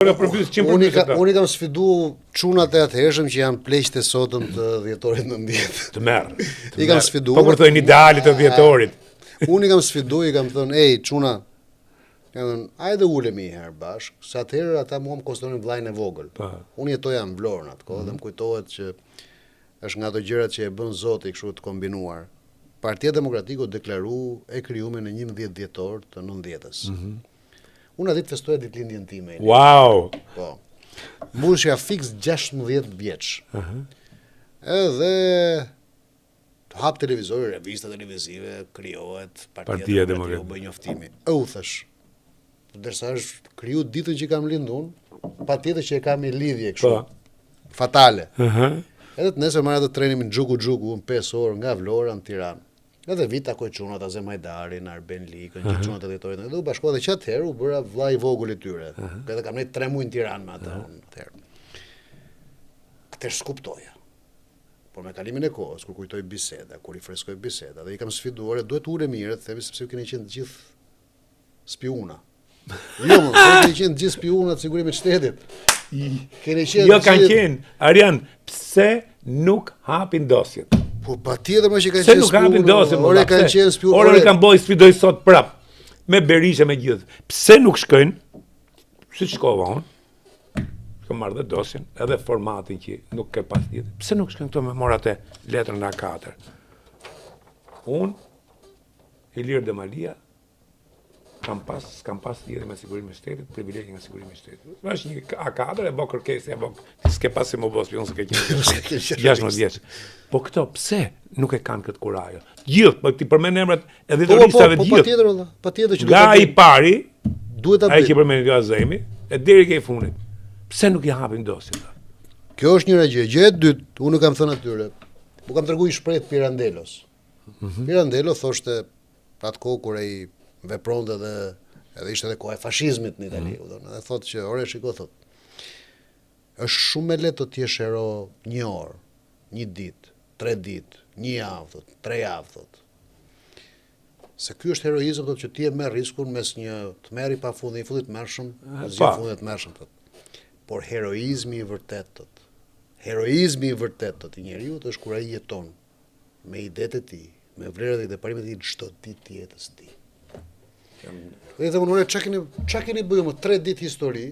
Unë kam sfidu çunat e atëhershëm që janë pleqt e sotëm të dhjetorit 90. Të merr. I kam sfiduar. Po kur thonë idealit të dhjetorit. Unë i kam sfidu, i kam thënë, ej, çuna, hajde ulemi një herë bashk, se atëherë ata mua më konsideronin vllajën e vogël. Unë jetoja në Vlorë atë kohë dhe më kujtohet që është nga ato gjërat që e bën Zoti kështu të kombinuar. Partia Demokratike u deklaru e krijuar në 11 dhjetor të 90-s. Unë atë festoja ditëlindjen time. Wow. Po. Mbushja fiks 16 vjeç. Edhe të hap televizori, revista televizive, krijohet Partia Demokratike, u bë njoftimi. U thash. Ndërsa është kriju ditën që kam lindur unë, patjetër që e kam i lidhje kështu. Fatale. Edhe të nesër marrë atë trenin në Xhuku, 5 orë nga Vlora në Tiranë. Edhe vit takoj çunat Azem Hajdarin, Arben Likën, që çunat e dhjetorit. Edhe u bashkova dhe që atëherë u bëra vllai i vogël i tyre. Edhe kam nejt 3 muaj në Tiranë me ata atëherë. Atëherë s'kuptoja. Por me kalimin e kohës, kur kujtoj biseda, kur i freskoj biseda, dhe i kam sfiduar, duhet ure mirë, themi sepse keni qenë të gjithë spiuna. Jo, keni qenë të gjithë spiunat sigurimit shtetit. Jo kanë qenë, Arjan, pse nuk hapin dosjet? Po patjetër më që kanë qenë spiunë. Se nuk hapin dosjet, ore kanë qenë spiunë. Ore kanë boj sfidoj sot prap. Me Berisha me gjithë. Pse nuk shkojnë? Si shkova unë? Kam marrë dhe dosjen, edhe formatin që nuk ke pas tjetër. Pse nuk shkojnë këto me morat e letrën A4? Unë, Ilir Demalia, s'kam pas tjetër me sigurimin e shtetit, privilegje nga sigurimi i shtetit. Është një A4 e bë kërkesë, s'ke pas si më bë spion se ke qenë 16 vjeç. Po këto pse nuk e kanë këtë kurajo? Gjithë, po ti përmend emrat e dhjetoristave të gjithë. Patjetër që nga i pari, duhet ta ai që përmend nga Azemi, e deri ke fundit. Pse nuk i hapin dosjet? Kjo është njëra gjë. Gjë e dytë, unë kam thënë atyre. Po kam treguar i shpreh Pirandellos. Pirandello thoshte atë kohë kur ai vepronte edhe ishte edhe koha e fashizmit në Itali, edhe thotë që ore shiko thotë. Është shumë e lehtë të jesh hero një orë, një ditë, 3 ditë, një javë, thotë, 3 javë, thotë. Se ky është heroizëm, thotë, që ti e merr riskun mes një të merri pa fund dhe një fundit të mërshëm, asgjë fundit të mërshëm, thotë. Por heroizmi i vërtet, thotë. Heroizmi i vërtet, thotë, i njeriu është kur ai jeton me idetë e tij, me vlerat dhe parimet e tij çdo ditë të jetës së tij. Dhe i thëmë, çka keni bëju më 3 ditë histori,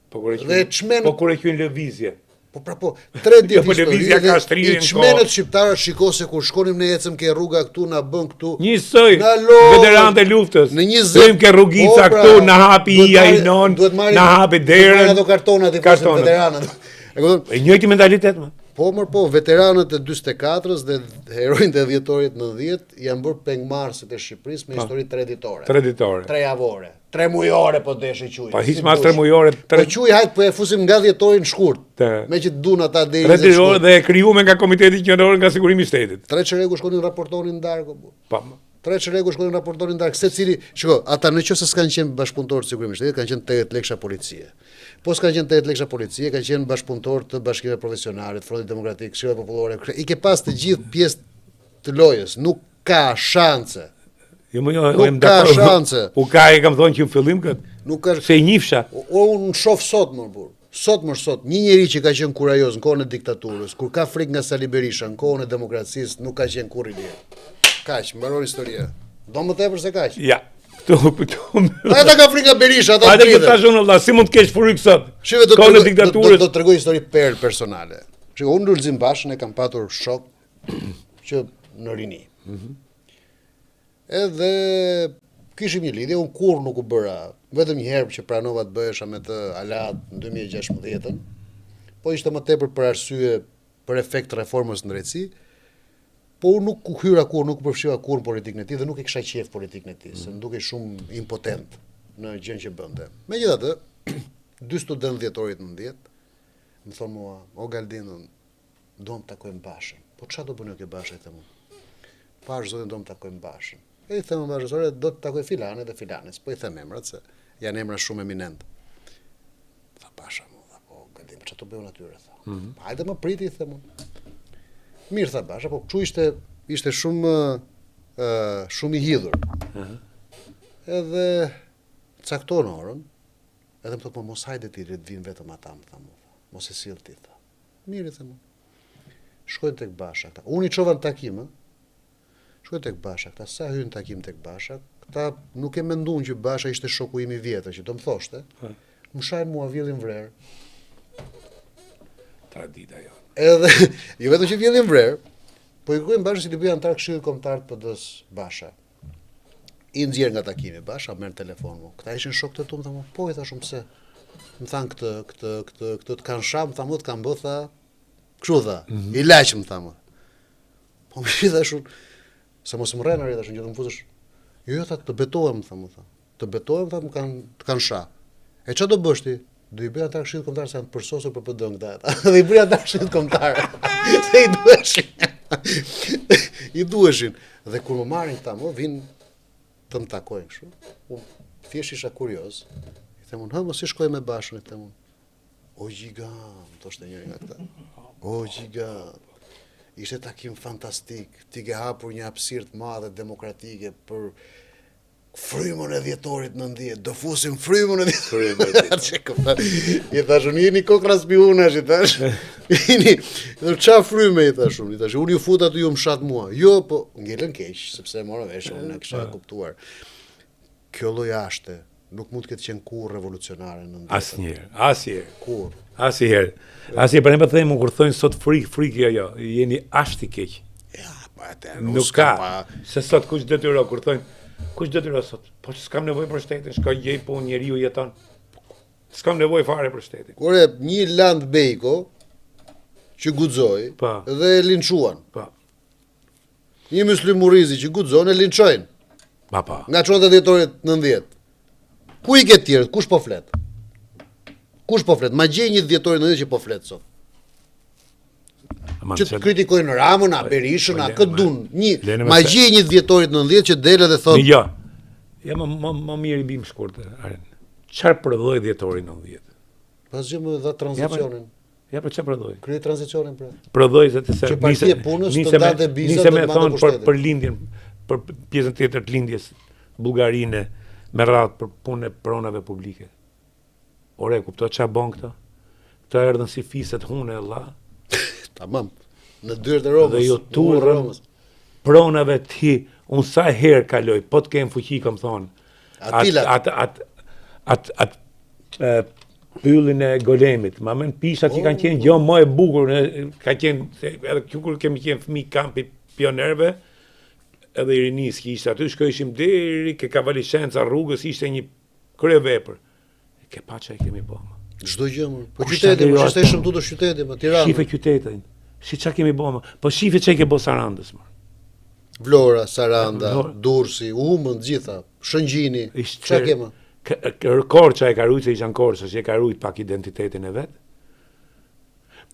po kur e qynë lëvizje. Po pra po, 3 ditë histori, dhe i çmenët shqiptarët shiko se kur shkonim ne ecëm ke rruga këtu, na bën këtu. Njësoj, veteranët e luftës, dojmë ke rrugica këtu, na hapi ija i non, na hapi derën. Ato kartonat i përse veteranët. E njëjti mentalitet, më. Po, veteranët e 44-s dhe herojnë e dhjetorit 90 janë bërë pengmarrësit e Shqipërisë me histori 3 ditore. 3 javore. 3 mujore po desh e quaj. Pa hiç mas 3 mujore. Po quaj hajt po e fusim nga dhjetorin shkurt. Me që dun ata deri 3 ditore dhe e krijuar nga Komiteti Qendror nga Sigurimi i Shtetit. 3 çeregu shkonin raportonin darkë. Po. 3 çeregu shkonin raportonin darkë, secili, shiko, ata nëse s'kan qenë bashkëpunëtorë të Sigurimit të Shtetit, kanë qenë 80 lekësha policie. Po s'kan qenë 80 lekësha policie, kanë qenë bashkëpunëtorë të Bashkimeve Profesionale, të Frontit Demokratik, Këshillit Popullore. I ke pas të gjithë pjesë të lojës, nuk ka shanse. Nuk ka shanse. U ka e kam thonë që në fillim këtë. Nuk ka. Se i njifsha. Unë shoh sot më burr. Sot, një njeri që ka qenë kurajoz në kohën e diktaturës, kur ka frikë nga Sali Berisha në kohën e demokracisë, nuk ka qenë kurrë i lirë. Kaq, mbaron historia. Do më tepër se kaq. Ja. Ata ka frikë nga Berisha, ata. Ata që thashun Allah, si mund të kesh frikë sot? Kohën e diktaturës. Do të tregoj histori personale. Shiko, unë Lulzim Bashën e kam patur shok që në rini. Edhe kishim një lidhje, unë kur nuk u bëra, vetëm një herë që pranova të bëhesha me të Alat në 2016, po ishte më tepër për arsye për efekt të reformës në drejtësi, po unë nuk u hyra kur, nuk u përfshiva kur në politikën e tij dhe nuk e kisha qejf politikën e tij, se më dukej shumë impotent në gjën që bënte. Megjithatë, 2 studentë dhjetorit 90 më thonë mua, o Galdin, do të takojmë Bashën. Po çfarë do bëni kjo Bashë them unë? Pash zotin do të takojmë Bashën. E i them Bashës, do të takoj filane dhe filanes, po i them emrat se janë emra shumë eminent. Tha Basha mua, po Galdin, çfarë do bëjmë atyre tha. Hajde më priti i them unë. Mirë tha Basha, po kështu ishte shumë i hidhur. Edhe cakton orën, Edhe më thotë, mos hajde ti, të vinë vetëm ata, më tha mua. Mos e sill ti, tha. Mirë, them unë. Shkojnë tek Basha këta. Unë i çova në takim, shkojnë tek Basha këta. Sa hyn në takim tek Basha, këta nuk e menduan që Basha ishte shoku im i vjetër, që do më thoshte. Më shajnë mua vjellin vrerë. Tradita jo. Edhe, jo vetëm që vjellin vrerë, po i kërkojnë Basha si të bëj antar këshillit kombëtar të PD-s Basha. I nxjerr nga takimi Basha, merr telefon mu. Këta ishin shok të tu, më tha, po i thashun pse? Më thanë këtë të kanë shah, më tha mu të kanë bë, tha, kështu tha, i laq më tha mu. Po më i thashun, se mos më rrenë arri thashun, që të më futesh, jo tha, të betohem, më tha mu, tha. Të betohem, tha, të kanë shah. E ç'a do bësh ti? Do i bëj ata këshillit kombëtar se janë të përsosur për PD-n këta. Dhe i bëj ata këshillit kombëtar. Se i duheshin. I duheshin. Dhe kur më marrin këta më, vinë të më takojnë kështu. Unë thjesht isha kurioz. I them unë, mos i shkoj me Bashën, i them unë. O gjigant, thoshte njëri nga këta. O gjigant. Ishte takim fantastik. Ti ke hapur një hapësirë të madhe demokratike për frymën e dhjetorit 90, do fusim frymën e dhjetorit. I thash, unë jeni kokra spionash, i thash. Qa fryme, i thash unë, unë ju fut aty ju më shat mua. Jo, po, ngellën keq, sepse mora vesh, unë e kisha kuptuar. Kjo lloj ashte, nuk mund të ketë qenë kur revolucionare në 90. Asnjëherë. Kur? Asnjëherë. Asnjëherë, për ne them kur thonë sot frikë ajo, jeni ashti keq. Ja, po atë nuk ka. Se sot kush detyro kur thonë kush detyro sot? Po s'kam nevojë për shtetin, shkoj gjej punë, njeriu jeton. S'kam nevojë fare për shtetin. Kur një Land Bejko që guxoi dhe e linçuan. Po. Një Muslim Murizi që guxon e linçojnë. Pa. Nga çonta dhjetorit 90. Ku i ke tjerët? Kush po flet? Kush po flet? Ma gjej një dhjetorit 90 që po flet sot. Që të kritikojnë Ramën, a Berishën, a këtë dun. Ma gjej një dhjetorit 90 që dele dhe thot. Jo. Ja, më mirë i bim shkurt. Çfarë prodhoi dhjetori 90? Pas gjë më dha tranzicionin. Ja, për çfarë prodhoi? Krye tranzicionin pra. Prodhoi se që partia punës të ndante bizat me thonë për lindjen, për pjesën tjetër të lindjes Bullgarinë me radhë për punë e pronave publike. Ore, kuptoj çfarë bën këto? Këto erdhën si fiset hune Allah. Tamam. Në dyert e Romës. Dhe ju turrën pronave ti, unë sa herë kaloj, po të kem fuqi kam thonë. Pyllin e golemit, ma men pishat që kanë qenë gjo më e bukur, ka qenë, edhe kur kemi qenë fëmijë kampi pionerve, edhe i rinis që ishte aty, shkojshim deri ke Kavalishenca rrugës, ishte një kryevepër. Ke pa që e kemi bëma. Çdo gjë më. Po qyteti, më ishte shëmtuar qyteti, më Tiranë. Shife qytetin. Si çka kemi bëma. Po shife çka ke bë Sarandës më. Vlora, Saranda, Durrësi, Humën, gjitha, Shëngjini, çka kemi. Korça e Karujt se ishan Korça, që e Karujt pak identitetin e vet.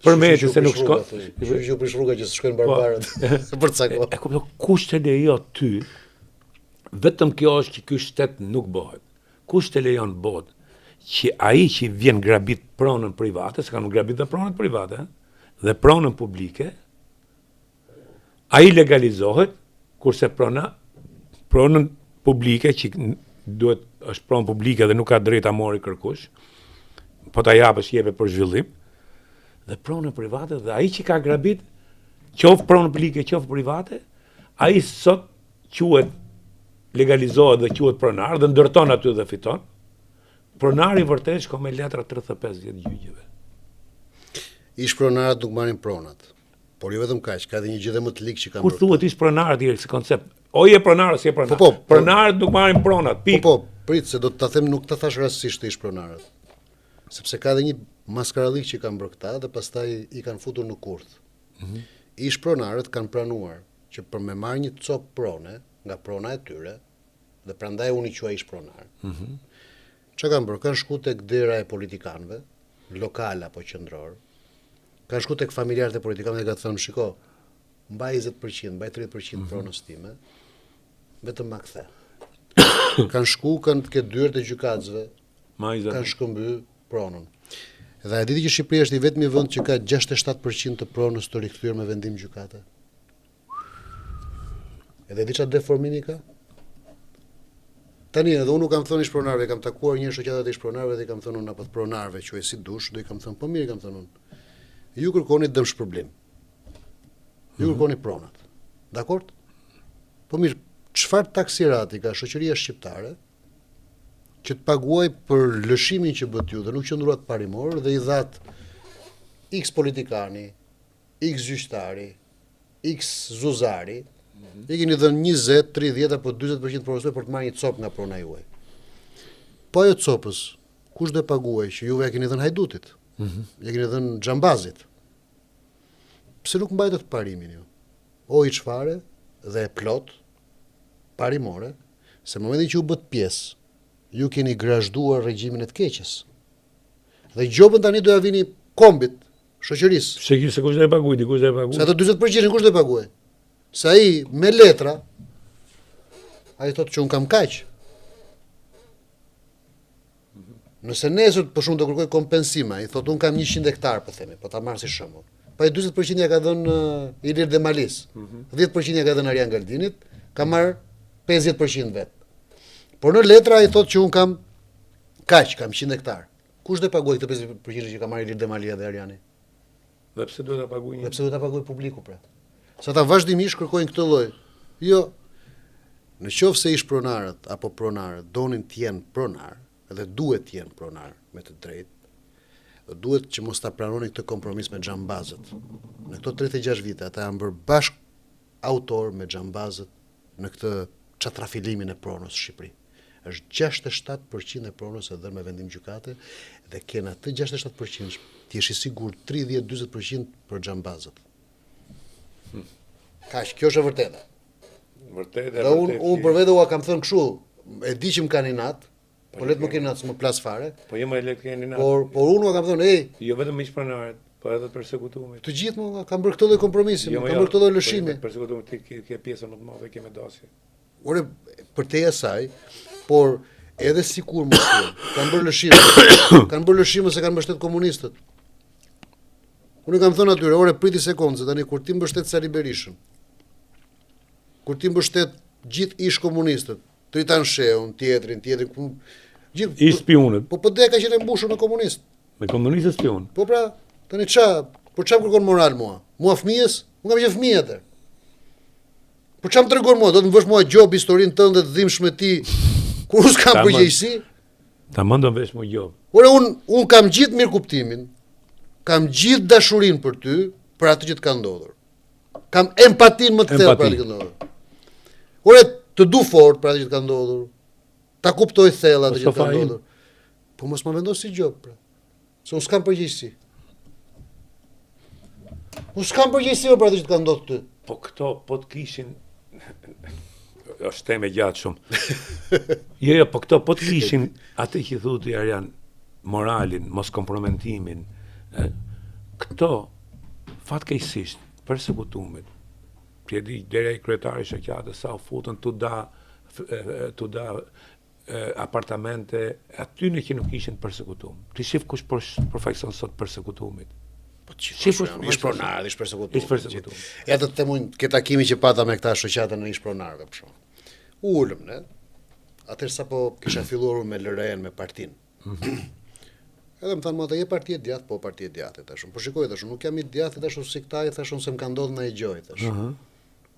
Për me se nuk shko. Ju prish rruga që s'shkojnë barbarët. Për ca kohë. E kuptoj kush të lejo ty. Vetëm kjo është që ky shtet nuk bëhet. Kush të lejon botë që ai që vjen grabit pronën private, se kanë grabit dhe pronët private, dhe pronën publike, ai legalizohet, kurse pronën publike që duhet është pronë publike dhe nuk ka drejta mori kërkush, po ta japësh jepe për zhvillim, dhe pronën private, dhe ai që ka grabit, qoftë pronën publike, qoftë private, ai sot quhet legalizohet dhe quhet pronar dhe ndërton aty dhe fiton. Pronari vërtet shko me letra 35 gjyqjeve. Ish pronarët nuk marrin pronat. Por jo vetëm kaq, ka edhe një gjë dhe më të ligë që kanë. Kur thuhet ish pronarët si koncept, o je pronar ose je pronar. Pronarët nuk marrin pronat. Po, prit se do të ta them, nuk ta thash rastësisht ish pronarët. Sepse ka edhe një maskarallik që kanë bërë këta dhe pastaj i kanë futur në kurth. Ish pronarët kanë pranuar që për me marrë një cop prone nga prona e tyre, dhe prandaj unë i quaj ish pronar. Që kanë bërë? Kanë shku tek dera e politikanëve, lokal apo qendror. Kanë shku tek familjarët e politikanëve dhe ka thënë, shiko, mbaj 20%, mbaj 30% pronës time, vetëm ma kthe. Kanë shku, kanë të këtë dyert e gjykatësve, kanë shkëmby pronën. Dhe a diti që Shqipëria është i vetmi vend që ka 67% të pronës të rikthyer me vendim gjykate? Edhe di çfarë deformimi ka? Tani edhe unë nuk kam thënë ish pronarëve, kam takuar një shoqata të ish pronarëve dhe kam thënë unë apo të pronarëve quaj si dush, do i kam thënë po mirë kam thënë unë. Ju kërkoni dëm shpërblim. Ju kërkoni pronat. Dakor? Po mirë, çfarë taksirati ka shoqëria shqiptare që të paguaj për lëshimin që bët ju dhe nuk qëndruat parimor dhe i dhat X politikani, X gjyqtari, X zuzari, i keni dhënë 20, 30 apo 40% pronësoj për të marrë një copë nga prona juaj. Po ajo copës, kush do e paguaj që juve ja keni dhënë hajdutit? Ja keni dhënë xhambazit. Pse nuk mbajtet parimin ju? O i çfarë dhe e plot parimore, se në momentin që u bët pjesë, ju keni grazhduar regjimin e të keqes. Dhe gjobën tani do ja vini kombit, shoqërisë. Se kush do e paguaj, dikush do e paguaj. Se ato 40% kush do e paguaj? Se ai me letra, ai thotë që unë kam kaq. Nëse nesër për shumë të kërkoj kompensima, i thotë unë kam 100 hektar, po themi, po ta marr si shembull. Pa i 40% ja ka dhënë Ilir Demalis, 10% ja ka dhënë Arjan Galdinit, ka marr 50% vet. Por në letra ai thotë që unë kam kaq, kam 100 hektar. Kush do të paguaj këtë 50% që ka marrë Ilir Demalia dhe Arjani? Dhe pse duhet ta paguajë? Dhe pse duhet ta paguaj publiku pra? Sa ta vazhdimisht kërkojnë këtë lloj. Jo. Në qoftë se ish pronarët apo pronarët donin të jenë pronar, edhe duhet të jenë pronar me të drejtë, dhe duhet që mos ta pranonin këtë kompromis me xhambazët. Në këto 36 vite ata janë bërë bashk autor me xhambazët në këtë çatrafilimin e pronës në Shqipëri. Është 67% e pronës e dhënë me vendim gjykate dhe kena të 67% ti jesh i sigurt 30-40% për xhambazët. Kaq, kjo është e vërteta. Vërtetë. Dhe unë për vete ua kam thënë kështu, e di që më kanë inat, po le të më keni inat, s'më plas fare. Po jo më le të keni inat. Por unë ua kam thënë, ej, jo vetëm ish pronarët, po edhe të përsekutumit. të gjithë më kam bërë këtë lloj kompromisi, kam bërë këtë lloj lëshimi. Përsekutumit ti ke pjesën më të madhe ke me dasje. Ore, për te asaj, por edhe sikur mos kanë bërë lëshime. Kanë bërë lëshime se kanë mbështet komunistët. Unë kam thënë atyre, ore priti sekondë, se tani kur ti mbështet Sali Berishën, kur ti mbështet gjithë ish komunistët, Tritan Sheun, tjetrin, gjithë Ish spionët. Po PD ka qenë mbushur me komunist. Me komunistët spion. Po pra, tani por çfarë kërkon moral mua? Mua fëmijës? Unë kam qenë fëmijë atë. Po çfarë më tregon mua? Do të më vësh mua gjop historinë tënde të dhimbsh me ti kur unë s'kam përgjegjësi? Ta mendon vesh më gjop. Ore unë kam gjithë mirë kuptimin, kam gjithë dashurinë për ty, për atë që të ka ndodhur. Kam empatinë më të thellë për atë që ka ndodhur. Ore të du fort për atë që të ka ndodhur. Ta kuptoj thellë atë që të ka ndodhur. Po mos më vendos si gjop, pra. Se unë s'kam përgjegjësi. Unë s'kam përgjegjësi për atë që të ka ndodhur ty. Po këto po të kishin është temë e gjatë shumë. Jo, po këto po të kishin atë që thotë Arjan, moralin, mos komprometimin. Këto fatkeqësisht përsekutumit. Ti di deri kryetari i shoqatës sa u futën tu da apartamente aty në që nuk ishin përsekutum. Ti shif kush përfaqëson sot përsekutumit. Po ish pronar, ish përsekutum. Ja të themun këtë takimi që pata me këta shoqatën në ish pronarëve për shkak. Ulëm ne. Atëherë sapo kisha filluar me LRE-n me partinë. Edhe më thanë mua, je parti e djathtë, po parti e djathtë tash. Po shikoj tash, nuk jam i djathtë tash si këta i thashun se më ka ndodhur ndonjë gjë tash.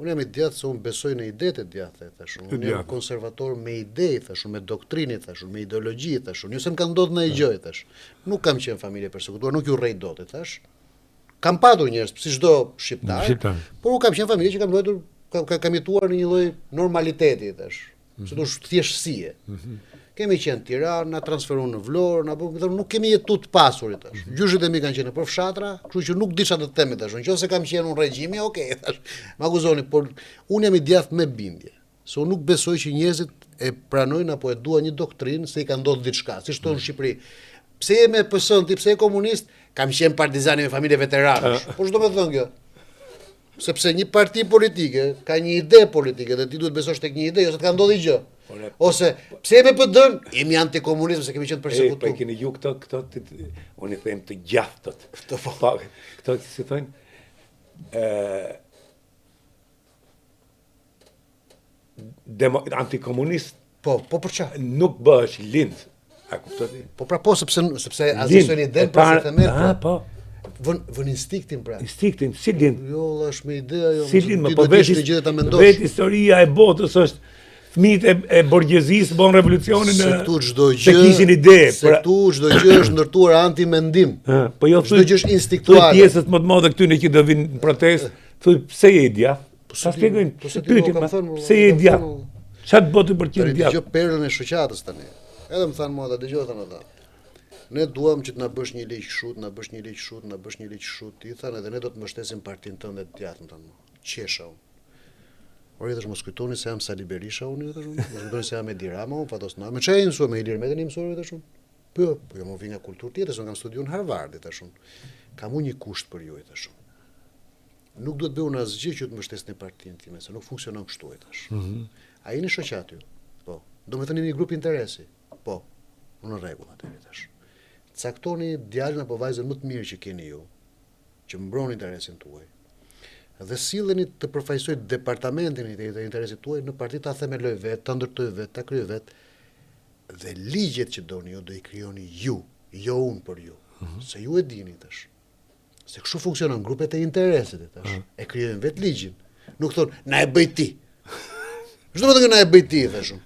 Unë jam i djathtë se unë besoj në idetë e djathtë tash. Unë jam konservator me ide, tash, me doktrinë tash, me ideologji tash. Jo se më ka ndodhur ndonjë gjë tash. Nuk kam qenë familje persekutuar, nuk ju rrej dot tash. Kam patur njerëz, si çdo shqiptar, por unë kam qenë familje që kam luajtur, kam jetuar në një lloj normaliteti tash. Se do thjeshtësie. Kemi qenë në Tiranë, na transferuan në Vlorë, nuk kemi jetu të pasurit tash. Gjyshët e mi kanë qenë për fshatra, kështu që nuk disha të them tash. Nëse kam qenë unë regjimi, okay, tash. Më akuzoni, por unë jam i djathtë me bindje. Se unë nuk besoj që njerëzit e pranojnë apo e duan një doktrinë se i ka ndodhur diçka, siç thonë në Shqipëri. Pse je me PS-n, ti pse je komunist? Kam qenë partizani me familje veteranësh. Po ç'do të thënë kjo? Sepse një parti politike ka një ide politike dhe ti duhet besosh tek një ide, ose të ka ndodhur gjë. Ose pse jemi PD-n, jemi antikomunizëm se kemi qenë përsekutuar. Po keni ju këto unë i them të gjathtot. Këto si thonë antikomunist Po për çfarë? Nuk bëhesh lind. A kuptoni? Po pra po sepse asnjë ide për të thënë. Po. Vën instinktin pra. Instinktin, si lind. Jo, është me ide ajo. Si lind, po vetë historia e botës është fëmijët e borgjezisë bën revolucionin se këtu çdo gjë. Se kishin ide. Se këtu çdo gjë është ndërtuar anti-mendim. Po jo çdo gjë është instinktuale. Thuaj pjesët më të mëdha këtu në që do vinë në protestë, thuaj pse je dia? Sa shpjegojnë? Pse je dia? Çfarë bëti për të dia? Dëgjoj perlën e shoqatës tani. Edhe më thanë mua ata, dëgjoj tani ata. Ne duam që të na bësh një ligj kështu, na bësh një ligj kështu, na bësh një ligj kështu. Ti thanë edhe ne do të mbështesim partinë tënde të djathtë tani. Qesha unë. Ori tash mos kujtoni se jam Sali Berisha unë tash unë. Mos kujtoni se jam Edi Rama unë, patos na. Me çfarë mësua me Ilir Metën mësuar tash unë? Po jo më vjen nga kulturë tjetër, se unë kam studiuar në Harvard tash unë. Kam unë një kusht për ju tash unë. Nuk duhet bëu asgjë që të mbështesni partinë time, se nuk funksionon kështu tash. A jeni shoqat ju? Po. Do të thënë një grup interesi. Po. Unë në rregull atëherë tash. Caktoni djalin apo vajzën më të mirë që keni ju, që mbron interesin tuaj. Dhe silleni të përfaqësoj departamentin e interesit tuaj në parti, ta themeloj vetë, ta ndërtoj vetë, ta kryej vetë. Dhe ligjet që doni ju do i krijoni ju, jo unë për ju. Se ju e dini tash. Se kështu funksionon grupet e interesit tash. E krijojnë vetë ligjin. Nuk thonë na e bëj ti. Çdo më thënë na e bëj ti thashun.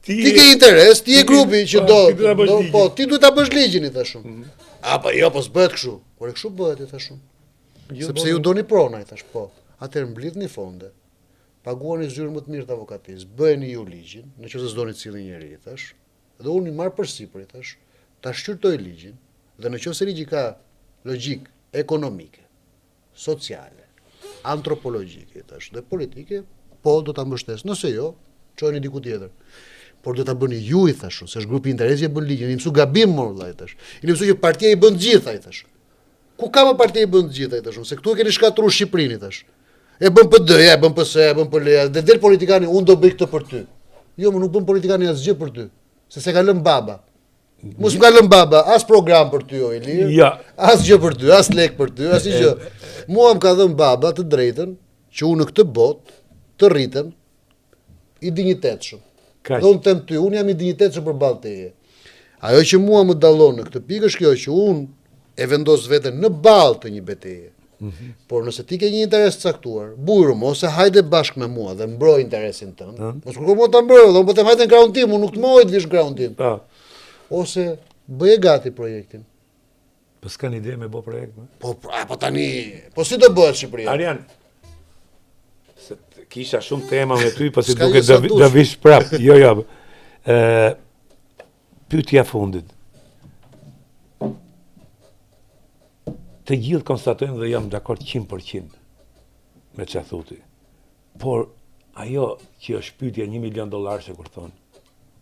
Ti ke interes, ti je grupi që do, po ti duhet ta bësh ligjin i thashun. Apo jo, po s'bëhet kështu. Por kështu bëhet i thashun. Sepse ju doni prona i thash, po. Atëherë mblidhni fonde. Paguani zyrën më të mirë të avokatisë, bëheni ju ligjin, nëse s'doni të sillni njëri i thash. Dhe unë i marr përsipër i thash, ta shqyrtoj ligjin, dhe nëse ligji ka logjik ekonomike, sociale, antropologjike i thash, dhe politike, po do ta mbështes. Nëse jo, çojeni diku tjetër. Por do ta bëni ju i thashun, se është grupi interesi e bën ligjin. I mësu gabim mor vllai tash. I mësu që partia i bën të gjitha i thash. Ku ka më partia i bën të gjitha i thashun, se këtu e keni shkatruar Shqipërinë i thash. E bën PD, e bën PS, e bën PL, dhe del politikani, unë do bëj këtë për ty. Jo, më nuk bën politikani asgjë për ty, se ka lënë baba. Mos më ka lënë baba as program për ty o Ilir. Ja. As gjë për ty, as lek për ty, as gjë. Mua më ka dhënë baba të drejtën që unë në këtë botë të rritem i dinjitetshëm. Dhe unë them ty, unë jam i dinjitetshëm përballë teje. Ajo që mua më dallon në këtë pikë është kjo që unë e vendos veten në ballë të një betejë. Por nëse ti ke një interes të caktuar, bujrum, ose hajde bashkë me mua dhe mbroj interesin tënd. Mos kërko mua ta mbroj, dhe unë po them hajde në krahun tim, unë nuk të mohoj të vish në krahun tim. Ose bëje gati projektin. Po s'kan ide me bë projekt, po tani, po si do bëhet Shqipëria? Arjan, se kisha shumë tema me ty, po si duket do vish prap. Jo. Pyetja fundit. Të gjithë konstatojmë dhe jam dakord 100% me çfarë thotë. Por ajo që është pyetja $1 milion që kur thon,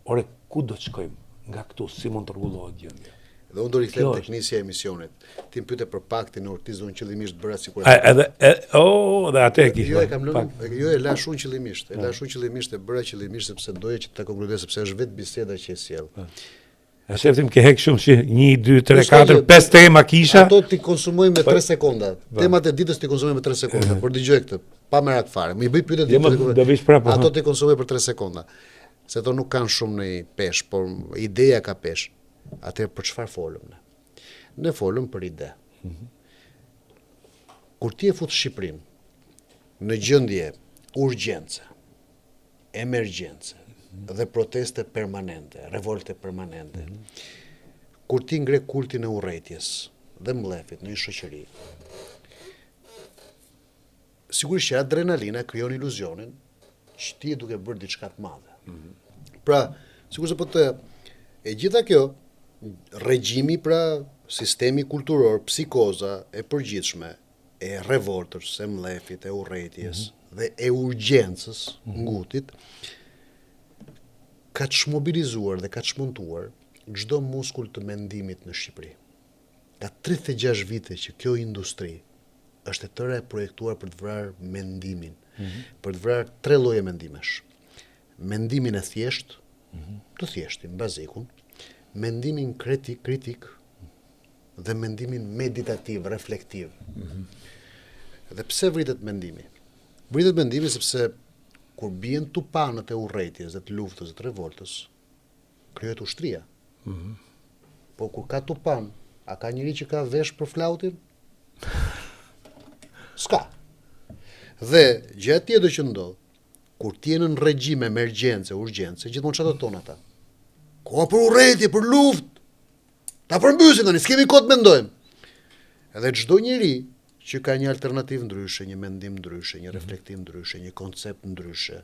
ore ku do të shkojmë nga këtu, si mund të rregullohet gjendja? Dhe unë do rikthej tek nisja e emisionit. Ti më pyete për paktin e Ortiz, unë qëllimisht bëra sikur. Dhe atë e kisha. Jo, e kam lënë, jo e la shumë qëllimisht. E la shumë qëllimisht, e bëra qëllimisht sepse doja që ta konkludoj sepse është vetë biseda që e sjell. A sheftim ke hek shumë që 1, 2, 3, 4, 5 tema kisha. Ato ti konsumoj me 3 sekonda. Temat e ditës ti konsumoj me 3 sekonda. Por dëgjoj këtë, pa merak fare. Më i bëj pyetje ditë. Ato ti konsumoj për 3 sekonda. Se ato nuk kanë shumë në pesh, por ideja ka pesh. Atëherë për çfarë folëm ne? Ne folëm për ide. Kur ti e fut Shqipërinë në gjendje urgjence, emergjence dhe proteste permanente, revolte permanente, kur ti ngre kultin e urrëties dhe mllefit në një shoqëri, sigurisht që adrenalina krijon iluzionin që ti e duke bërë diçka të madhe. Pra, sigurisht po të e gjitha kjo regjimi, pra sistemi kulturor, psikoza e përgjithshme e revoltës, e mllefit, e urrëties dhe e urgjencës ngutit ka çmobilizuar dhe ka çmontuar çdo muskull të mendimit në Shqipëri. Ka 36 vite që kjo industri është e tëra e projektuar për të vrarë mendimin, për të vrarë 3 lloje mendimesh. Mendimin e thjesht, të thjeshtin, bazikun, mendimin kritik dhe mendimin meditativ, reflektiv. Dhe pse vritet mendimi? Vritet mendimi sepse kur bien tupanët e urrëties dhe të luftës dhe të revoltës, krijohet ushtria. Po kur ka tupan, a ka njëri që ka vesh për flautin? S'ka. Dhe gjë tjetër që ndodh, kur ti je në regjim emergjence, urgjence, gjithmonë çfarë do ton ata? Koha për urrëtie, për luftë. Ta përmbysin tani, s'kemi kohë të mendojmë. Edhe çdo njeri që ka një alternativë ndryshe, një mendim ndryshe, një reflektim ndryshe, një koncept ndryshe,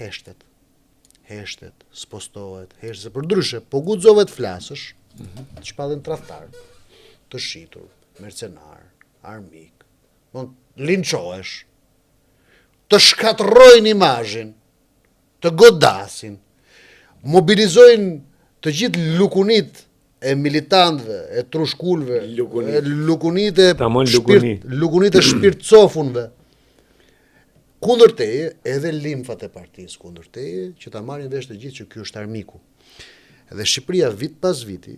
heshtet, spostohet, se për ndryshe, po guxove të flasësh, të shpallin tradhtar, të shitur, mercenar, armik, linçohesh, të shkatërrojnë imazhin, të godasin, mobilizojnë të gjithë lukunit e militantëve, e trushkullëve, lukunit e shpirtcofunëve, kundër teje, edhe limfat e partisë kundër teje, që ta marrin vesh të gjithë që ky është armiku. Edhe Shqipëria vit pas viti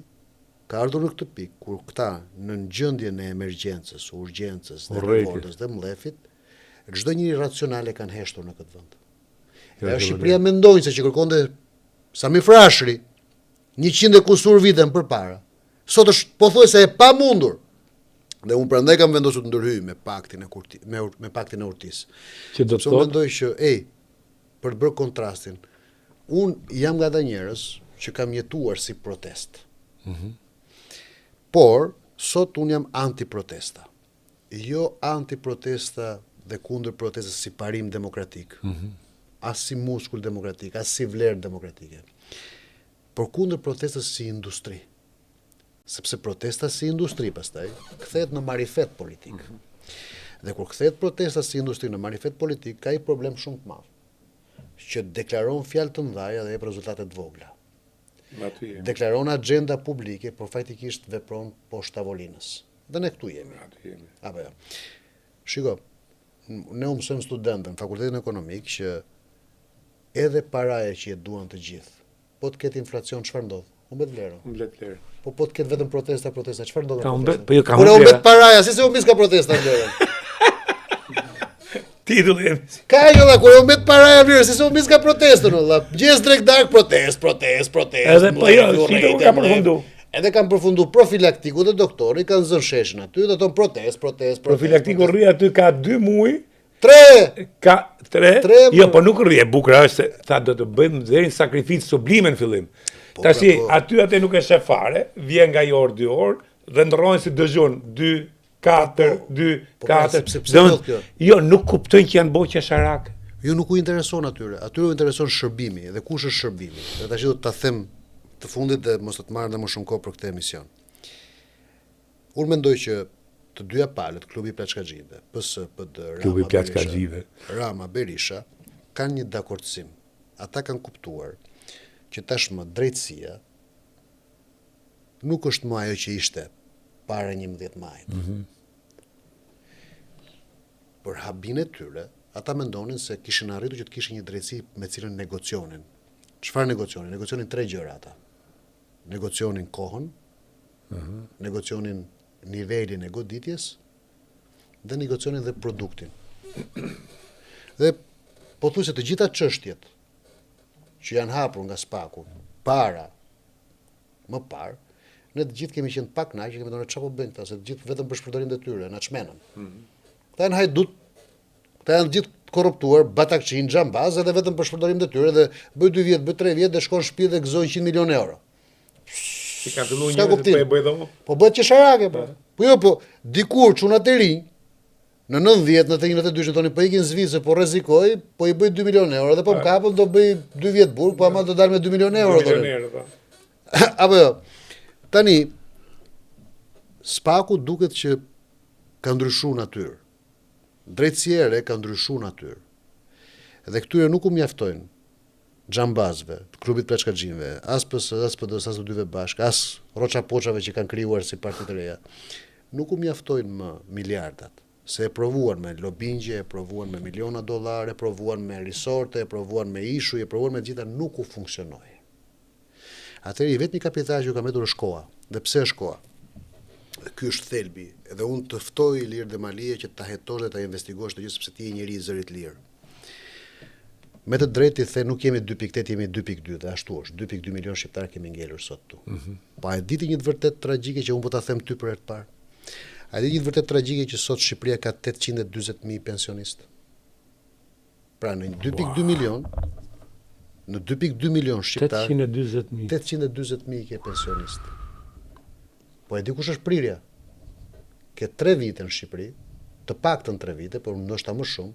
ka ardhur në këtë pikë kur këta në gjendjen e emergjencës, urgjencës, dhe revoltës dhe mllefit, çdo njëri racionale kanë heshtur në këtë vend. Edhe Shqipëria mendojnë se që kërkonte Sami Frashëri 100 e kusur vite më përpara. Sot është pothuajse e pamundur. Dhe unë prandaj kam vendosur të ndërhyj me paktin e urtisë. Që do të thotë mendoj që për të bërë kontrastin, unë jam nga ata njerëz që kam jetuar si protest. Por sot unë jam anti-protesta. Jo anti-protesta dhe kundër protestës si parim demokratik. As si muskull demokratik, as si vlerë demokratike. Por kundër protestës si industri. Sepse protesta si industri pastaj kthehet në marifet politik. Dhe kur kthehet protesta si industri në marifet politik, ka një problem shumë të madh, që deklaron fjalë të mëdha dhe jep rezultate të vogla. Deklaron agenda publike, por faktikisht vepron poshtë tavolinës. Dhe ne këtu jemi. Apo jo. Shiko, ne u mësojmë studentën në fakultetin ekonomik që edhe paraja që e duan të gjithë, po të ketë inflacion, çfarë ndodh? Humbet vlerë. Po të ketë vetëm protesta, çfarë ndodh? Kur humbet paraja, si se humbis ka protesta vlerën. Titulli. Ka ajo la kur humbet paraja vlerë, si se humbis ka protestën, valla. Gjes drejt dark protest. Edhe po jo, si do ka përfundu. Edhe kanë përfundu profilaktiku dhe doktori kanë zënë sheshin aty, dhe tonë protest. Profilaktiku rri aty ka 2 muaj. 3! Ka 3? Jo, po nuk rri, e bukra është se tha do të bëjmë dherin sakrificë sublime në fillim. Tashi, aty nuk e shef fare, vjen nga i orë 2 orë, dhe ndërrojnë si dëgjon 2, 4, 2, 4. Jo, nuk kuptojnë që janë boqe sharak. Jo, nuk u intereson atyre u intereson shërbimi, dhe kush është shërbimi. Dhe tashi do të ta them të fundit dhe mos të marrë dhe më shumë kohë për këtë emision. Unë mendoj që të dyja palët, klubi Plaçkaxhive, PS, PD, Rama, Berisha, kanë një dakordësim. Ata kanë kuptuar që tashmë drejtësia nuk është më ajo që ishte para 11 majit. Për habin e tyre, ata mendonin se kishin arritur që të kishin një drejtësi me cilën negocionin. Çfarë negocionin? Negocionin 3 gjëra ata. Negocionin kohën, negocionin nivelin e goditjes, dhe negocionin dhe produktin. Dhe pothuajse të gjitha çështjet që janë hapur nga spaku më parë, ne të gjithë kemi qenë pak kënaqë, kemi thënë çfarë po bëjnë këta, se të gjithë vetëm për shpërdorim të tyre, na çmenën. Këta janë hajdut, këta janë gjithë korruptuar, batakçin, xhambaz, edhe vetëm për shpërdorim të tyre, dhe bëj 2 vjet, bëj 3 vjet dhe shkon në shtëpi dhe gëzojnë 100 milion euro. Si ka filluar njerëzit po e bëj dhomë? Po bëhet qesharake, po. Po jo, po dikur çunat e rinj në 90, në 92 thonin po ikin Zvicër, po rrezikoj, po i bëj 2 milion euro dhe po më kapën do bëj 2 vjet burg, po ama do dal me 2 milion euro. Apo jo. Tani spaku duket që ka ndryshuar natyrë. Drejtësia e ka ndryshuar natyrë. Dhe këtyre nuk u mjaftojnë xhambazëve, të klubit Plaçkaxhive, as PS, as PD, as të dyve bashkë, as Roça Poçave që kanë krijuar si parti të reja. Nuk u mjaftojnë më miliardat. Se e provuan me lobingje, e provuan me miliona dollar, e provuan me risorte, e provuan me ishuj, e provuan me gjitha, nuk u funksionoi. Atëherë i vetmi kapital që ka mbetur është koha. Dhe pse është koha? Ky është thelbi, dhe unë të ftoj Ilir Demalie që ta hetosh dhe ta investigosh të gjithë sepse ti je njeri i zërit lirë. Me të drejtë the nuk jemi 2.8, jemi 2.2 dhe ashtu është. 2.2 milion shqiptarë kemi ngelur sot tu. Pa e diti një të vërtet tragjike që unë po ta them ty për herë të parë. A e diti një të vërtet tragjike që sot Shqipëria ka 840.000 pensionistë. Pra në 2.2 milion, në 2.2 milion shqiptarë, 820.000 ke pensionistë. Po e di kush është prirja? Ke 3 vite në Shqipëri, të paktën 3 vite, por ndoshta më shumë.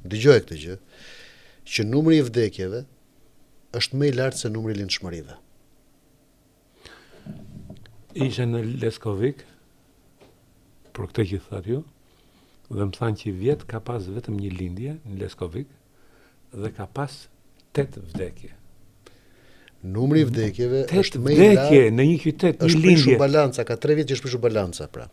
Dëgjoj këtë gjë, që numri i vdekjeve është më i lartë se numri i lindshmërive. Ishe në Leskovik, për këtë që thatë ju, dhe më thanë që vjetë ka pas vetëm një lindje në Leskovik dhe ka pas 8 vdekje. Numri i vdekjeve është më i lartë. 8 vdekje në një qytet, një është lindje. prishu balanca, ka 3 vjet që është prishu balanca, pra.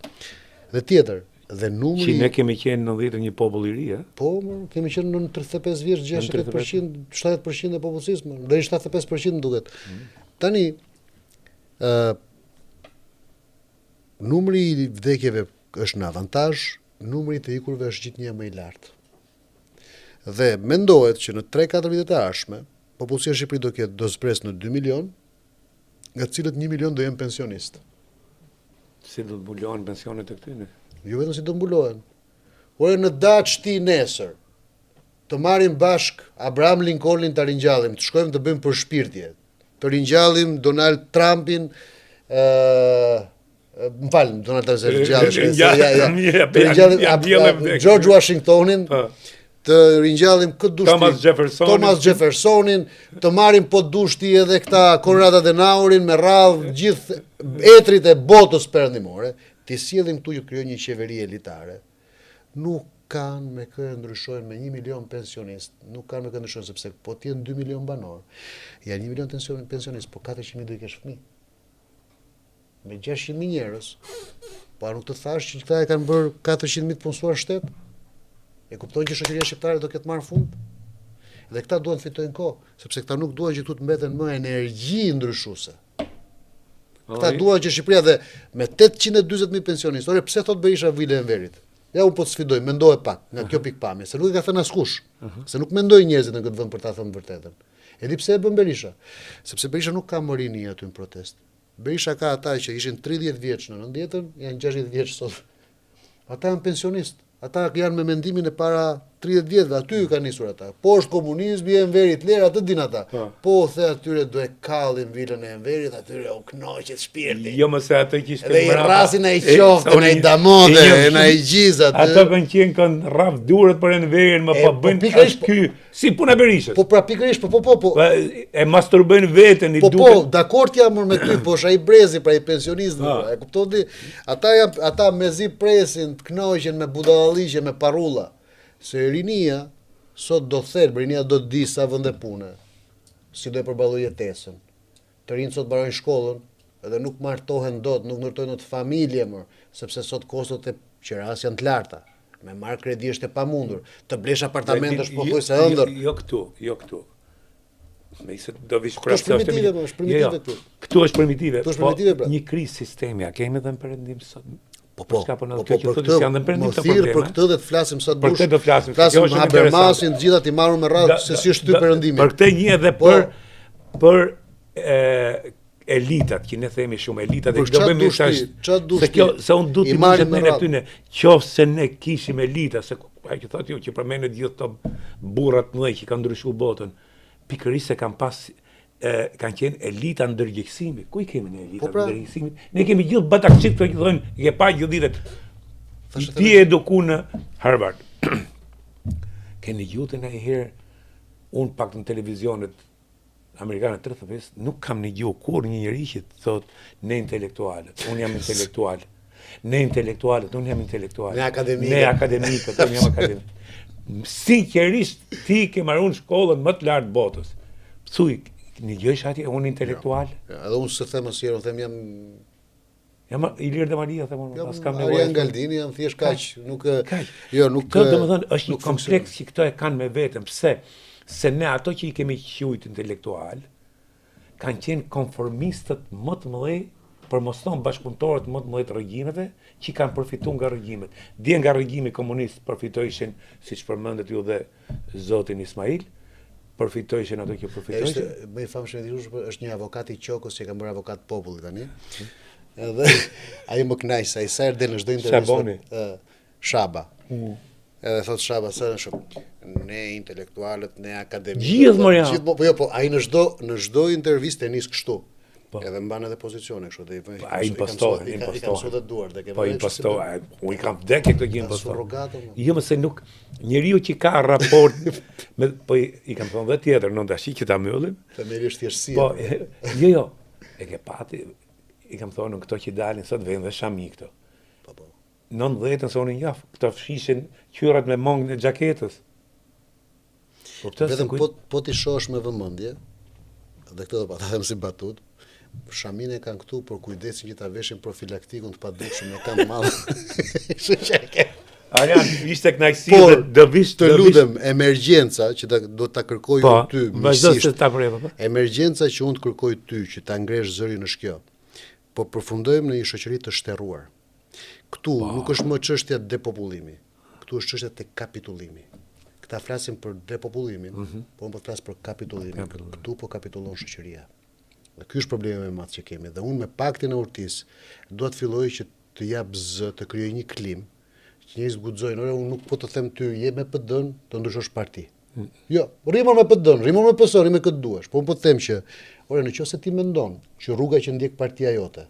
Dhe tjetër, dhe numri që ne kemi qenë në 10 një popull i ri, Po, kemi qenë në 35 vjeç, 60%, 70% e popullsisë, deri 75% duket. Tani numri i vdekjeve është në avantazh, numri të ikurve është gjithnjë më i lartë. Dhe mendohet që në 3-4 vitet e ardhshme, popullsia e Shqipërisë do zbresë në 2 milion, nga të cilët 1 milion do jenë pensionistë. Si do të mbulohen pensionet e këtyre? Jo vetëm si do mbulohen. Ore në datë ti nesër, të marrim bashk Abraham Lincolnin të ringjallim, të shkojmë të bëjmë për shpirtje, të ringjallim Donald Trumpin, më falem, Donald Trump, George Washingtonin, të ringjallim këtë dushti, Thomas Jeffersonin, të marrim po dushti edhe këta Konrad Adenauerin me radhë gjithë etrit e botës perëndimore, të sjellim këtu që krijojnë një qeveri elitare. Nuk kanë me kë ndryshojnë me 1 milion pensionistë, nuk kanë me kë ndryshojnë sepse po të jenë 2 milion banor, janë 1 milion pensionistë, po 400.000 do i kesh fëmijë. Me 600.000 njerëz, po nuk të thash që këta e kanë bërë 400.000 të punësuar shtet? E kupton që shoqëria shqiptare do ketë marrë fund? Dhe këta duan të fitojnë kohë, sepse këta nuk duan që këtu të mbeten më energji ndryshuese. Këta duan që Shqipëria dhe me 840.000 pensionistë, ore pse thot Berisha vile Enverit? Ja unë po të sfidoj, mendoje pak nga kjo pikpamje, se nuk e ka thënë askush, se nuk mendoj njerëzit në këtë vend për ta thënë vërtetën. E di pse e bën Berisha? Sepse Berisha nuk ka morini aty në protest. Berisha ka ata që ishin 30 vjeç në 90-ën, janë 60 vjeç sot. Ata janë pensionistë. Ata janë me mendimin e para 30 vjetëve, aty ju ka nisur ata. Po është komunizmi e Enverit Lera, atë din ata. Po the atyre do e kallin vilën e Enverit, atyre u kënaqet shpirti. Jo më se atë që ishte dhe i rrasin ai qoftë, ai damode, ai gjizat. Ata kanë qenë kanë rraf durët për Enverin, më po bëjnë ky si puna Berishës. Po pra pikërisht, po. E masturbojnë veten, i duket. Po, dakord jam me ty, po është ai brezi pra i pensionistëve, e kupton ti? Ata mezi presin të kënaqen me budalliqe, me parrulla. Se rinia sot do thelbë, rinia do të di sa vende pune, si do e përballoj jetesën. Të rinjt sot mbarojnë shkollën, edhe nuk martohen dot, nuk ndërtojnë dot familje më, sepse sot kostot e qeras janë të larta. Me marr kredi është e pamundur. Të blesh apartament është pothuajse ëndër. Jo këtu. Me se do vi shpresoj. Është primitive këtu. Këtu është primitive. Po një krizë sistemi, a kemi edhe në perëndim sot? Po, për këtë dhe të flasim sa të bush. Për këtë do flasim. Flasim Habermasin, të gjitha ti marrën me radhë se si është ty perëndimi. Për këtë një edhe për elitat, që ne themi shumë elitat, dhe do bëjmë se unë du t'i mundë me në tyne, qofë se ne kishim elita, se ai që thotë ju që përmenet gjithë të burrat mëdhej që kanë ndryshuar botën, pikërisht se kanë qenë elita ndërgjegjësimi. Ku i kemi ne elita ndërgjegjësimi? Ne kemi gjithë batakçit që thonë, "Je pa gjithë ditët." Ti eduku në Harvard. Keni gjutë në herë unë pak në televizionet amerikane 35, nuk kam një gjuhë kur një njeri që thotë ne intelektualët, unë jam intelektual. Ne intelektualët, unë jam intelektual. Ne akademikët, unë jam akademik. Sinqerisht ti ke marrë shkollën më të lartë botës. Thuj, një gjë është atje, unë intelektual. Edhe unë se them asnjëherë, them jam Ilir dhe Maria, them unë, as kam nevojë. Arian Galdini, jam thjesht kaq, nuk nuk. Këtë domethënë është një kompleks që këto e kanë me veten. Pse? Se ne ato që i kemi quajtur intelektual kanë qenë konformistët më të mëdhenj, për mos thonë bashkëpunëtorët më të mëdhenj të regjimeve që kanë përfituar nga regjimet. Dje nga regjimi komunist përfitojshin, siç përmendet ju dhe zotin Ismail, përfitojshin ato që përfitojshin. Më i famshëm është një avokat i Qokës që ka bërë avokat populli tani. Edhe ai më kënaq sa i sa del në çdo intervistë. Shaba. Edhe thot Shaba se ne intelektualët, ne akademikët. Gjithë më janë. Po ai në çdo intervistë nis kështu. Edhe mban edhe pozicione kështu dhe ai impostohet. Po impostohet. Unë kam vdekje këto që impostohet. Jo, mëse nuk njeriu që ka raport me po i kam thonë vetë tjetër, në tash që ta mbyllim. Të merresh thjeshtësi. Po, jo. E ke pati i kam thonë këto që dalin sot vjen dhe shami këto. Po. 90-ën sonin jaf, këto fshishin qyrat me mongën e xhaketës. Vetëm po ti shohësh me vëmendje, dhe këtë do ta them si batut, shamin e kanë këtu për kujdesin që ta veshin profilaktikun të padukshëm e kanë madh. Arjan, ishte kënaqësi dhe do vish të lutem emergjenca që do ta kërkoj ty miqësisht. Emergjenca që unë të kërkoj ty që ta ngresh zërin në shkjo. Po përfundojmë në një shoqëri të shtërruar. Këtu nuk është më çështja depopullimi. Këtu është çështja të kapitullimi. Këta flasin për depopullimin, po unë po flas për kapitullimin. Këtu po kapitullon shoqëria. Dhe ky është problemi më i madh që kemi. Dhe unë me paktin e urtisë do të filloj që të jap zë, të krijoj një klim që njerëzit guxojnë, ore unë nuk po të them ty je me PD-n, të ndryshosh parti. Jo, rrimon me PD-n, rrimon me PS, rrimon me këtë duash. Po unë po të them që ore nëse ti mendon që rruga që ndjek partia jote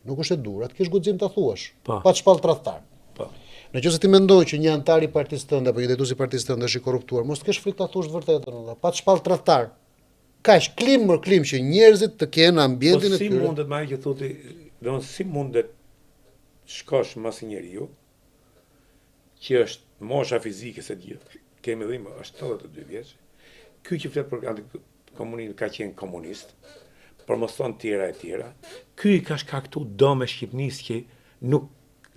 nuk është e dur, atë kesh guxim ta thuash, pa çpall tradhtar. Po. Nëse ti mendon që një antar i partisë tënde apo një drejtues i partisë tënde është i korruptuar, mos të kesh frikë ta thuash të vërtetën, pa çpall tradhtar. Kaq klim që njerëzit të kenë ambientin e tyre. Po si mundet më që thotë, domos si mundet shkosh mas njeriu që është mosha fizike se gjithë. Kemi dhimbë, është 82 vjeç. Ky që flet për komunizmin ka qenë komunist, promocion tjera e tjera. Ky ka shkaktu domë Shqipnisë që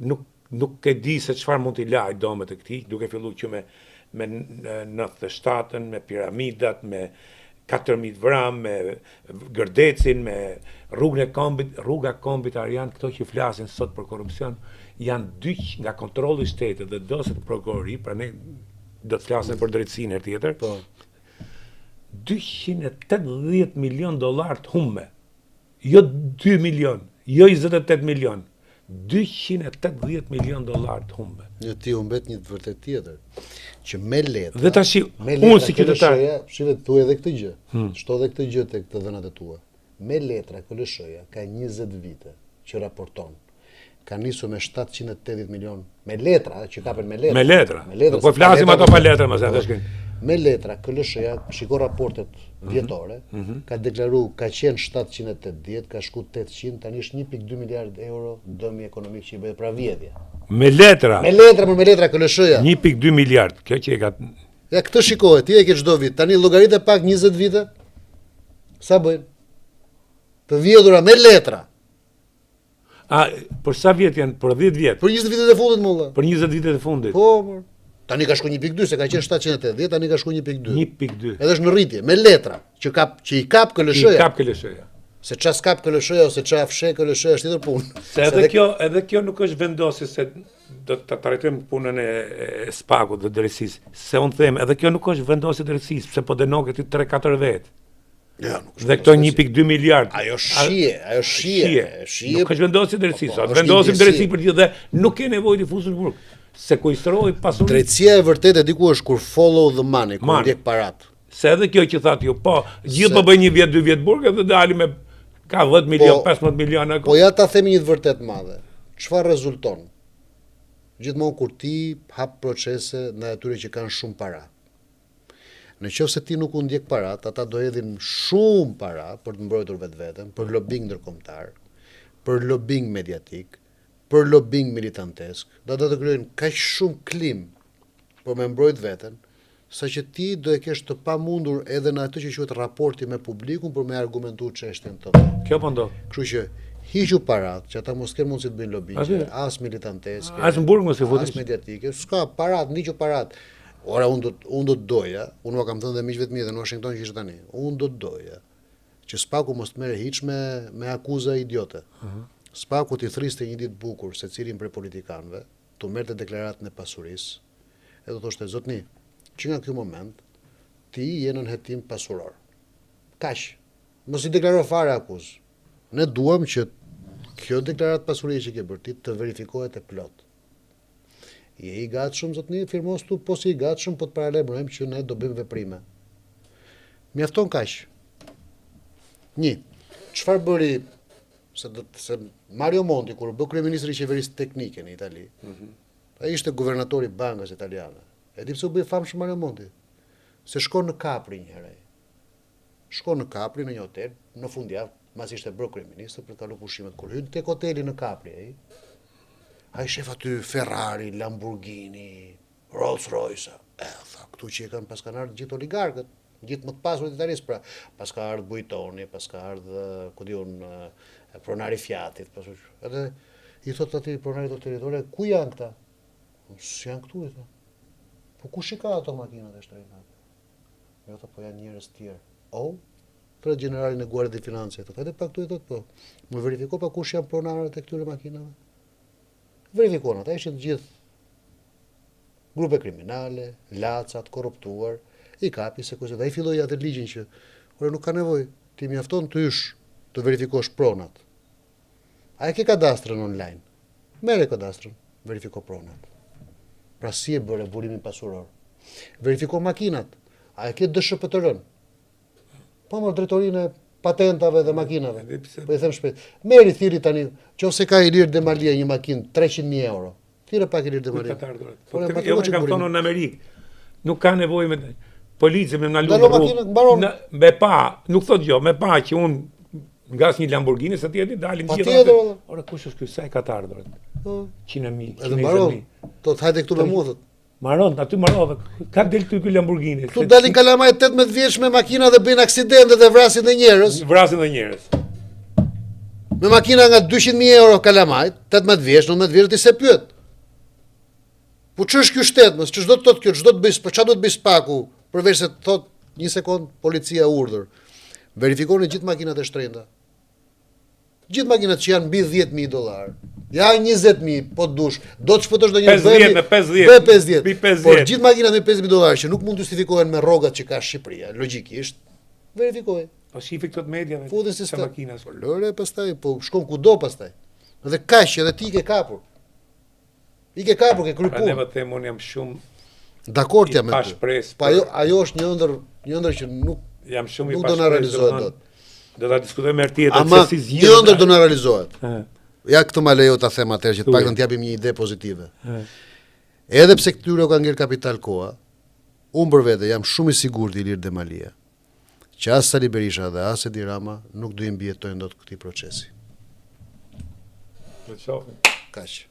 nuk e di se çfarë mund t'i lajë domët e këtij, duke filluar që me 97-ën, me piramidat, me 4000 vram, me Gërdecin, me rruga kombit Arjan, këto që flasin sot për korrupsion, janë dyq nga kontrolli i shtetit dhe doset prokurori, pra ne do të flasim për drejtsinë herë tjetër. Po. 280 milion dollar të humbe. Jo 2 milion, jo 28 milion. 280 milion dollar të humbe. Një ti humbet një të vërtet tjetër. Që me letra. Dhe tash unë si qytetar, shihet thuaj edhe këtë gjë. Shto edhe këtë gjë tek të dhënat e tua. Me letra KLSH-ja ka 20 vite që raporton. Ka nisur me 780 milion me letra, që kapen me letra. Me letra. Po flasim ato pa letra, mos e shkrim. Me letra KLSH-ja, shiko raportet vjetore, ka deklaruar ka qenë 780, ka shku 800, tani është 1.2 miliard euro dëmi ekonomik që i bëhet pra vjedhje. Me letra. Me letra KLSH-ja. 1.2 miliard, kjo që e ka. Ja këtë shikohet, ti e ke çdo vit. Tani llogaritë pak 20 vite. Sa bëjnë? Të vjedhura me letra. Për sa vjet janë? Për 10 vjet. Për 20 vitet e fundit molla. Për 20 vitet e fundit. Po, mor. Tani ka shku 1.2, se ka qenë 780, tani ka shku 1.2. 1.2. Edhe është në rritje, me letra, që i kap KLSH-ja. I kap KLSH-ja. Se ç'a skap KLSH-ja ose ç'a fshe KLSH-ja është tjetër punë. Se edhe kjo nuk është vendosje se do ta trajtojmë punën e Spagut dhe drejtësisë. Se unë them, edhe kjo nuk është vendosje drejtësisë, sepse po dënon këti 3-4 vet. Ja, nuk është. Dhe këto 1.2 miliard. Ajo shije. Nuk është vendosje drejtësisë. Vendosim drejtësi për gjithë dhe nuk ke nevojë të fusësh burg. Sekuistroi pasurinë. Drejtësia e vërtetë diku është kur follow the money, kur ndjek parat. Se edhe kjo që thatë ju, po, gjithë po bëj 1 vjet, 2 vjet burg edhe dalim me ka 10 milion, 15 milion. Po ja ta themi një të vërtet madhe. Çfarë rezulton? Gjithmonë kur ti hap procese ndaj atyre që kanë shumë para. Nëse ti nuk u ndjek parat, ata do hedhin shumë para për të mbrojtur vetveten, për lobing ndërkombëtar, për lobing mediatik, për lobing militantesk. Do të krijojnë kaq shumë klim për me mbrojt veten, saqë ti do e kesh të pamundur edhe në atë që quhet raporti me publikun për me argumentuar çështjen tënde. Kjo po ndodh. Kështu që hiqu parat, që ata mos kenë mundësi të bëjnë lobing, as militanteske, as në burg mos e futesh. As mediatike, s'ka parat, ndiqu parat. Ora unë do të doja, unë kam thënë dhe miqve të mi dhe në Washington që ishte tani, unë do të doja që Spaku mos të merre hiç me akuza idiote. Spaku t'i thriste një ditë bukur se cilin prej politikanëve, të merrte deklaratën e pasurisë, e do thoshte zotni, që nga ky moment ti je në hetim pasuror. Kaq. Mos i deklaroj fare akuzë. Ne duam që kjo deklaratë pasurie që ke bërë ti të verifikohet e plot. Je i gatshëm zotni, firmos tu, po si i gatshëm, po të paralajmërojmë që ne do bëjmë veprime. Mjafton kaq. Çfarë bëri se Mario Monti kur bë kryeministri i qeverisë teknike në Itali. Ai ishte guvernatori i bankës italiane. E di pse u bë famshëm Mario Monti? Se shkon në Capri një herë. Shkon në Capri në një hotel në fundjavë, mas ishte bërë kryeministër për të kaluar pushimet kur hyn tek hoteli në Capri ai shef aty Ferrari, Lamborghini, Rolls-Royce. Tha, këtu që kanë pas kanë ardhur gjithë oligarkët, gjithë më të pasurit Italisë, pra pas ka ardhur Buitoni, pas ka ardhur ku diun pronari Fiatit, pas edhe i thot aty pronari të territorit, ku janë këta? Janë këtu i tha. Po kush i ka ato makinat e shtrenjta? Jo, po janë njerëz të tjerë. Tre generalin e Guardia di Finanze, edhe pa këtu i thot po. Më verifiko pa kush janë pronarët e këtyre makinave. Verifikon ata ishin të gjithë grupe kriminale, lacat, korruptuar, i kapi se kush, dhe ai filloi atë ligjin që ora nuk ka nevojë, ti mjafton të hysh të verifikosh pronat. A e ke kadastrën online? Merre kadastrën, verifiko pronat. Pra si e bëre burimin pasuror? Verifiko makinat. A e ke DSHPTR-n? Po më drejtorinë e patentave dhe makinave. Po i them shpejt. Merri thirrri tani, nëse ka Ilir Demalia një makinë 300.000 euro. Thirrë pak Ilir Demalia. Po jo kam thonë në Amerikë. Nuk ka nevojë me policë me na lumë. Me pa, nuk thot jo, me pa që un ngas një Lamborghini sa ti dalin gjithë. Ora kush është ky sa e katar dorë? 100.000. Edhe mbaron. Do të hajde këtu me mua thot. Maron, aty marrove. Ka del këtu ky Lamborghini. Tu dalin kalamaj 18 vjeç me makina dhe bëjnë aksidente dhe vrasin dhe njerëz. Vrasin dhe njerëz. Me makina nga 200.000 euro kalamaj, 18 vjeç, 19 vjeç ti se pyet. Po ç'është ky shtet, mos ç'do të thotë kjo, ç'do të bëj, ç'a do të bëj spaku, përveç se thot një sekond policia urdhër. Verifikoni gjithë makinat e shtrenjta. Gjithë makinat që janë mbi $10.000. Ja 20.000, po dush. Do të shpëtosh ndonjë 50. Por gjithë makinat me $50.000 që nuk mund të justifikohen me rrogat që ka Shqipëria, logjikisht, verifikoje. Po shifi këto mediave. Futin si makinas. Po lëre pastaj, po shkon kudo pastaj. Edhe kaq, edhe ti ke kapur. I ke kapur, ke krypuar. Ne vetë them un jam shumë dakord jam me ty. Po ajo është një ëndër që nuk jam shumë i pashpresë. Nuk do na realizohet dot. Do ta diskutojmë herë tjetër se si zgjidhet. Një ëndër do na realizohet. Ja këtë ma lejo ta them atëherë që të paktën t'japim një ide pozitive. Edhe pse këtyre u ka ngel kapital koha, unë për vete jam shumë i sigurt i Ilir Demalia, që as Sali Berisha dhe as Edi Rama nuk do i mbijetojnë dot këtij procesi. Kaq.